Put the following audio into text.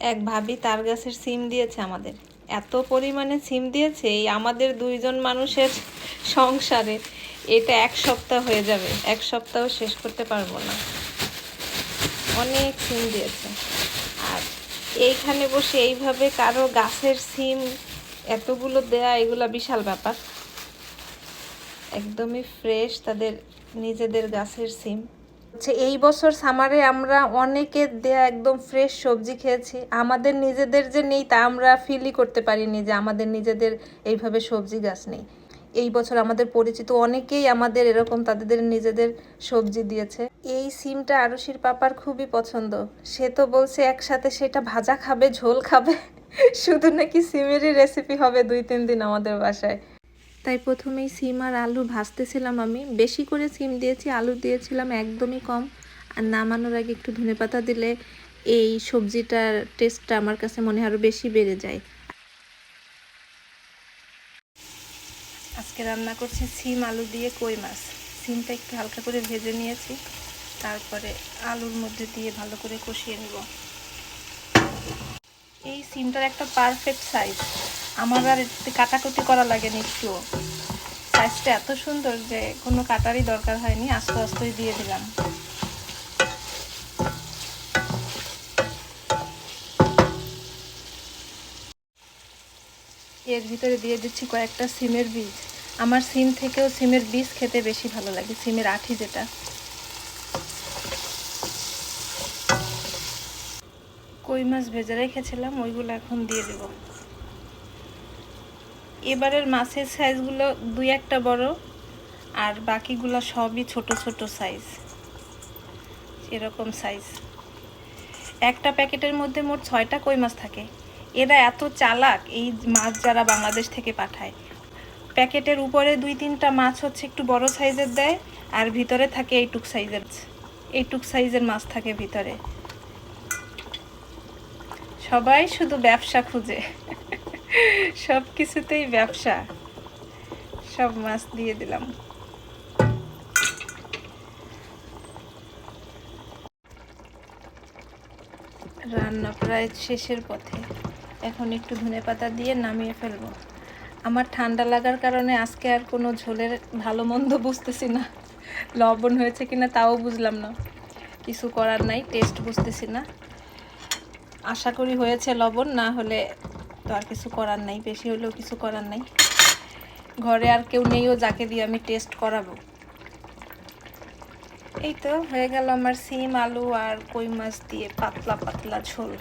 এক ভাবি তার গাছের সিম দিয়েছে আমাদের, এত পরিমাণে সিম দিয়েছে এই আমাদের দুইজন মানুষের সংসারে এটা এক সপ্তাহ হয়ে যাবে, এক সপ্তাহ শেষ করতে পারবো না, অনেক সিম দিয়েছে। আর এইখানে বসে এইভাবে কারো গাছের সিম এতগুলো দেয়া, এগুলা বিশাল ব্যাপার। একদমই ফ্রেশ তাদের নিজেদের গাছের সিম। এই বছর সামারে আমরা অনেকের দেয়া একদম ফ্রেশ সবজি খেয়েছি, আমাদের নিজেদের যে নেই তা আমরা ফিলই করতে পারিনি যে আমাদের নিজেদের এইভাবে সবজি গাছ নেই। এই বছর আমাদের পরিচিত অনেকেই আমাদের এরকম তাদের নিজেদের সবজি দিয়েছে। এই সিমটা আরুষির পাপার খুবই পছন্দ, সে তো বলছে একসাথে সেটা ভাজা খাবে, ঝোল খাবে, শুধু নাকি সিমেরই রেসিপি হবে 2-3 দিন আমাদের বাসায়। তাই প্রথমেই সিম আর আলু ভাজতেছিলাম, আমি বেশি করে সিম দিয়েছি, আলু দিয়েছিলাম একদমই কম। আর নামানোর আগে একটু ধনেপাতা দিলে এই সবজিটার টেস্টটা আমার কাছে মনে হয় আরও বেশি বেড়ে যায়। আজকে রান্না করছি সিম আলু দিয়ে কই মাছ। সিমটা একটু হালকা করে ভেজে নিয়েছি, তারপরে আলুর মধ্যে দিয়ে ভালো করে কষিয়ে নেব। এই সিমটার একটা পারফেক্ট সাইজ, আমার আর কাটাকুটি করা লাগেনি একটুও। সাইজটা এত সুন্দর যে কোনো কাটারই দরকার হয়নি, আস্তে আস্তেই দিয়ে দিলাম। এর ভিতরে দিয়ে দিচ্ছি কয়েকটা সিমের বীজ। আমার সিম থেকেও সিমের বীজ খেতে বেশি ভালো লাগে, সিমের আঠি যেটা। কই মাছ ভেজে রেখেছিলাম ওইগুলো এখন দিয়ে দেব। এবারের মাছের সাইজগুলো 2-1টা বড়, আর বাকিগুলো সবই ছোট ছোট সাইজ, এরকম সাইজ। একটা প্যাকেটের মধ্যে মোট 6টা কই মাছ থাকে। এরা এত চালাক, এই মাছ যারা বাংলাদেশ থেকে পাঠায়, প্যাকেটের উপরে 2-3টা মাছ হচ্ছে একটু বড় সাইজের দেয়, আর ভিতরে থাকে এইটুক সাইজের মাছ থাকে ভিতরে। সবাই শুধু ব্যবসা খুঁজে, সব কিছুতেই ব্যবসা। সব মাছ দিয়ে দিলাম। রান্না প্রায় শেষের পথে, এখন একটু ধনেপাতা দিয়ে নামিয়ে ফেলবো। আমার ঠান্ডা লাগার কারণে আজকে আর কোনো ঝোলের ভালো মন্দ বুঝতেছি না, লবণ হয়েছে কিনা তাও বুঝলাম না, কিছু করার নাই, টেস্ট বুঝতেছি না। আশা করি হয়েছে লবণ, না হলে তো আর কিছু করার নাই, বেশি হলেও কিছু করার নাই। ঘরে আর কেউ নেইও যাকে দিয়ে আমি টেস্ট করাবো। এই তো হয়ে গেল আমার সিম আলু আর কই মাছ দিয়ে পাতলা পাতলা ঝোল।